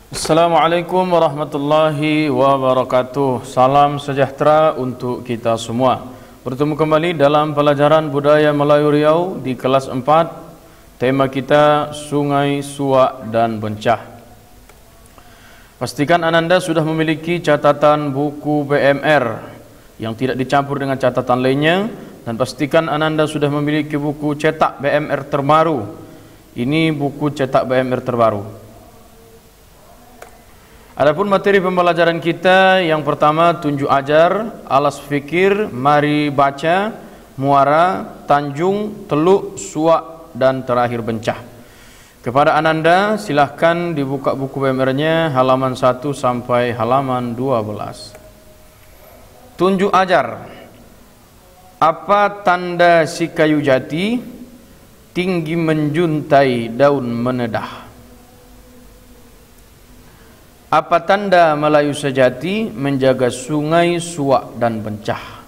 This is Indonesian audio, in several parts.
Assalamualaikum warahmatullahi wabarakatuh. Salam sejahtera untuk kita semua. Bertemu kembali dalam pelajaran budaya Melayu Riau di kelas 4. Tema kita Sungai, Suak dan Bencah. Pastikan Ananda sudah memiliki catatan buku BMR yang tidak dicampur dengan catatan lainnya, dan pastikan Ananda sudah memiliki buku cetak BMR terbaru. Ini buku cetak BMR terbaru. Adapun materi pembelajaran kita, yang pertama tunjuk ajar, alas fikir, mari baca, muara, tanjung, teluk, suak, dan terakhir bencah. Kepada Ananda silahkan dibuka buku BMR-nya halaman 1 sampai halaman 12. Tunjuk ajar. Apa tanda si kayu jati tinggi menjuntai daun menedah? Apa tanda Melayu sejati menjaga sungai, suak dan bencah?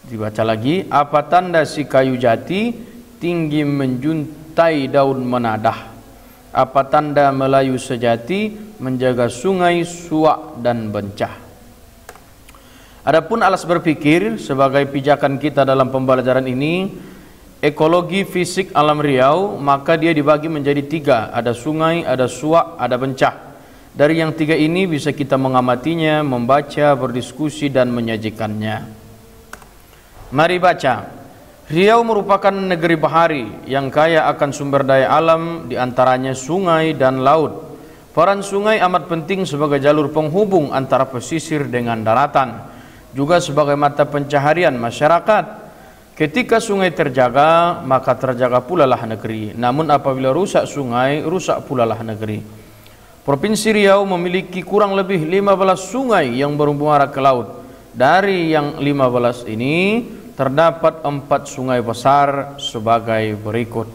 Dibaca lagi. Apa tanda si kayu jati tinggi menjuntai daun menadah? Apa tanda Melayu sejati menjaga sungai, suak dan bencah? Adapun alas berpikir sebagai pijakan kita dalam pembelajaran ini, ekologi fisik alam Riau, maka dia dibagi menjadi 3. Ada sungai, ada suak, ada bencah. Dari yang 3 ini bisa kita mengamatinya, membaca, berdiskusi dan menyajikannya. Mari baca. Riau merupakan negeri bahari yang kaya akan sumber daya alam, diantaranya sungai dan laut. Peran sungai amat penting sebagai jalur penghubung antara pesisir dengan daratan, juga sebagai mata pencaharian masyarakat. Ketika sungai terjaga, maka terjaga pula lah negeri. Namun apabila rusak sungai, rusak pula lah negeri. Provinsi Riau memiliki kurang lebih 15 sungai yang bermuara ke laut. Dari yang 15 ini, terdapat 4 sungai besar sebagai berikut.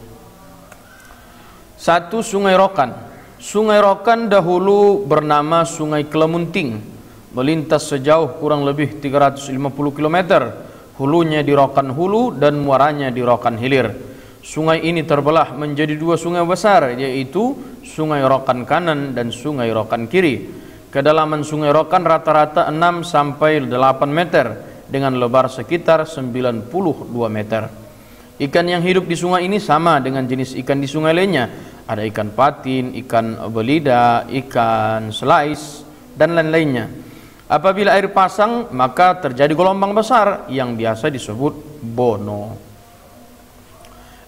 1. Sungai Rokan. Sungai Rokan dahulu bernama Sungai Klemunting, melintas sejauh kurang lebih 350 km. Hulunya di Rokan Hulu dan muaranya di Rokan Hilir. Sungai ini terbelah menjadi 2 sungai besar, yaitu Sungai Rokan Kanan dan Sungai Rokan Kiri. Kedalaman Sungai Rokan rata-rata 6 sampai 8 meter dengan lebar sekitar 92 meter. Ikan yang hidup di sungai ini sama dengan jenis ikan di sungai lainnya. Ada ikan patin, ikan belida, ikan selais dan lain-lainnya. Apabila air pasang, maka terjadi gelombang besar yang biasa disebut bono.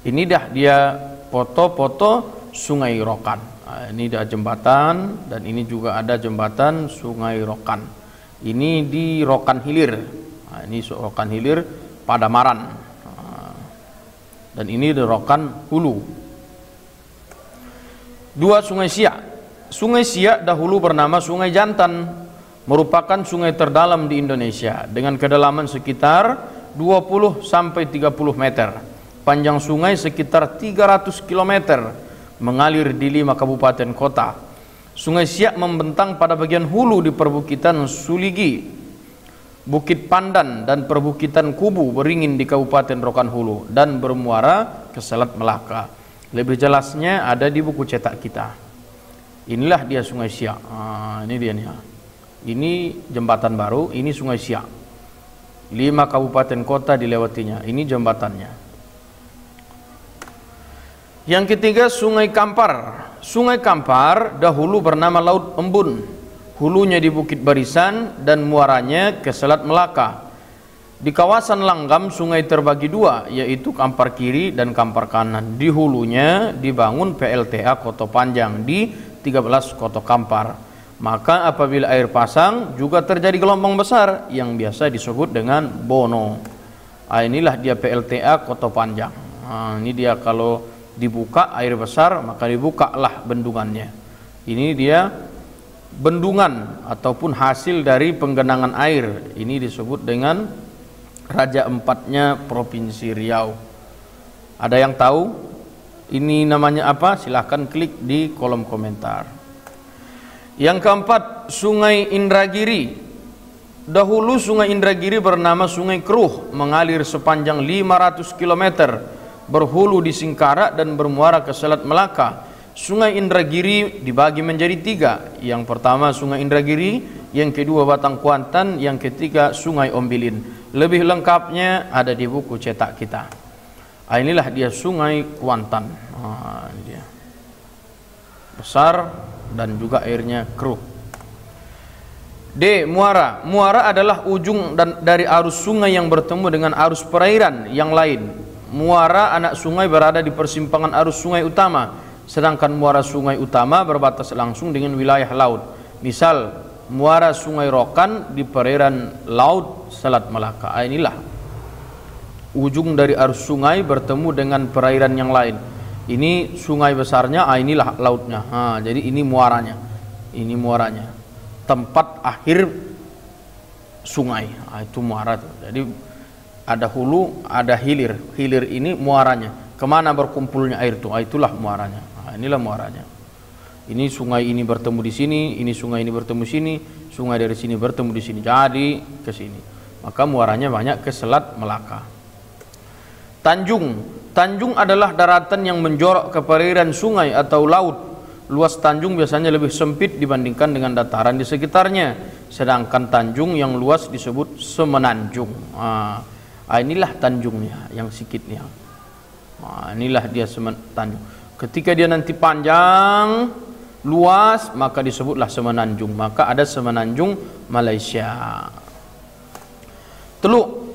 Ini dah dia foto-foto Sungai Rokan. Ini dah jembatan, dan ini juga ada jembatan Sungai Rokan. Ini di Rokan Hilir. Ini Rokan Hilir Padamaran. Dan ini di Rokan Hulu. 2. Sungai Siak. Sungai Siak dahulu bernama Sungai Jantan, merupakan sungai terdalam di Indonesia dengan kedalaman sekitar 20 sampai 30 meter. Panjang sungai sekitar 300 km, mengalir di 5 kabupaten kota. Sungai Siak membentang pada bagian hulu di perbukitan Suligi, Bukit Pandan dan perbukitan Kubu Beringin di Kabupaten Rokan Hulu, dan bermuara ke Selat Melaka. Lebih jelasnya ada di buku cetak kita. Inilah dia Sungai Siak. Ini dia nih. Ini jembatan baru, ini Sungai Siak. 5 kabupaten kota dilewatinya. Ini jembatannya. Yang ketiga, Sungai Kampar. Sungai Kampar dahulu bernama Laut Embun. Hulunya di Bukit Barisan dan muaranya ke Selat Melaka. Di kawasan Langgam sungai terbagi 2, yaitu Kampar Kiri dan Kampar Kanan. Di hulunya dibangun PLTA Koto Panjang di 13 Koto Kampar. Maka apabila air pasang juga terjadi gelombang besar yang biasa disebut dengan bono. Inilah dia PLTA Koto Panjang. Ini dia kalau dibuka air besar, maka dibukalah bendungannya. Ini dia bendungan ataupun hasil dari penggenangan air. Ini disebut dengan Raja Empatnya Provinsi Riau. Ada yang tahu ini namanya apa? Silahkan klik di kolom komentar. Yang keempat, Sungai Indragiri. Dahulu Sungai Indragiri bernama Sungai Keruh, mengalir sepanjang 500 km, berhulu di Singkarak dan bermuara ke Selat Melaka. Sungai Indragiri dibagi menjadi 3. Yang pertama Sungai Indragiri, yang kedua Batang Kuantan, yang ketiga Sungai Ombilin. Lebih lengkapnya ada di buku cetak kita. Inilah dia Sungai Kuantan. Dia besar dan juga airnya keruh. D. Muara. Muara adalah ujung dari arus sungai yang bertemu dengan arus perairan yang lain. Muara anak sungai berada di persimpangan arus sungai utama, sedangkan muara sungai utama berbatas langsung dengan wilayah laut. Misal, muara Sungai Rokan di perairan laut Selat Malaka. Inilah ujung dari arus sungai bertemu dengan perairan yang lain. Ini sungai besarnya, inilah lautnya. Jadi ini muaranya. Ini muaranya. Tempat akhir sungai. Itu muara tuh. Jadi ada hulu, ada hilir. Hilir ini muaranya. Kemana berkumpulnya air itu? Itulah muaranya. Inilah muaranya. Ini sungai ini bertemu di sini, ini sungai ini bertemu sini, sungai dari sini bertemu di sini. Jadi ke sini. Maka muaranya banyak ke Selat Melaka. Tanjung. Tanjung adalah daratan yang menjorok ke perairan sungai atau laut. Luas tanjung biasanya lebih sempit dibandingkan dengan dataran di sekitarnya. Sedangkan tanjung yang luas disebut semenanjung. Inilah tanjungnya yang sikitnya. Inilah dia tanjung. Ketika dia nanti panjang, luas, maka disebutlah semenanjung. Maka ada semenanjung Malaysia. Teluk.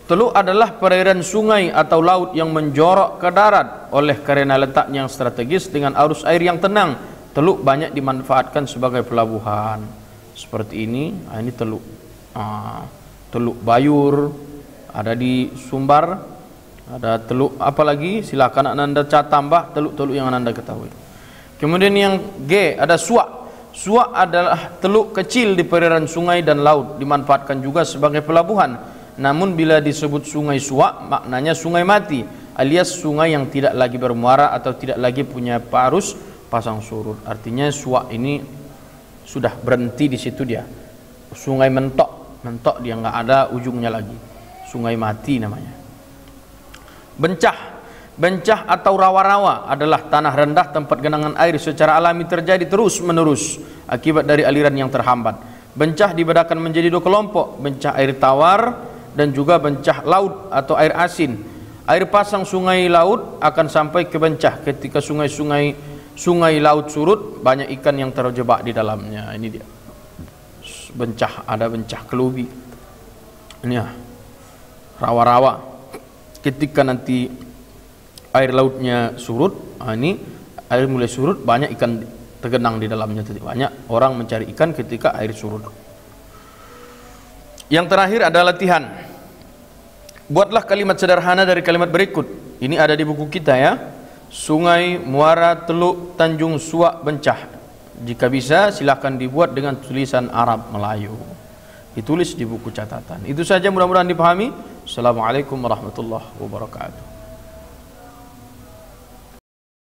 Teluk adalah perairan sungai atau laut yang menjorok ke darat. Oleh karena letaknya yang strategis dengan arus air yang tenang, teluk banyak dimanfaatkan sebagai pelabuhan. Seperti ini, ini teluk. Teluk Bayur, ada di Sumbar, ada teluk apa lagi? Silakan Anda tambah teluk-teluk yang Anda ketahui. Kemudian yang G, ada Suak. Suak adalah teluk kecil di perairan sungai dan laut, dimanfaatkan juga sebagai pelabuhan. Namun bila disebut sungai Suak, maknanya sungai mati, alias sungai yang tidak lagi bermuara atau tidak lagi punya arus pasang surut. Artinya Suak ini sudah berhenti di situ dia. Sungai mentok, mentok dia nggak ada ujungnya lagi. Sungai mati namanya. Bencah. Bencah atau rawa-rawa adalah tanah rendah tempat genangan air secara alami terjadi terus menerus akibat dari aliran yang terhambat. Bencah dibedakan menjadi 2 kelompok, bencah air tawar dan juga bencah laut atau air asin. Air pasang sungai laut akan sampai ke bencah ketika sungai laut surut, banyak ikan yang terjebak di dalamnya. Ini dia. Bencah, ada bencah Kelubi. Ini ya. Rawa-rawa. Ketika nanti air lautnya surut, ini air mulai surut, banyak ikan tergenang di dalamnya. Banyak orang mencari ikan ketika air surut. Yang terakhir adalah latihan. Buatlah kalimat sederhana dari kalimat berikut. Ini ada di buku kita ya. Sungai, muara, teluk, tanjung, Suak, bencah. Jika bisa silakan dibuat dengan tulisan Arab Melayu. Ditulis di buku catatan. Itu saja, mudah-mudahan dipahami. Assalamualaikum warahmatullahi wabarakatuh.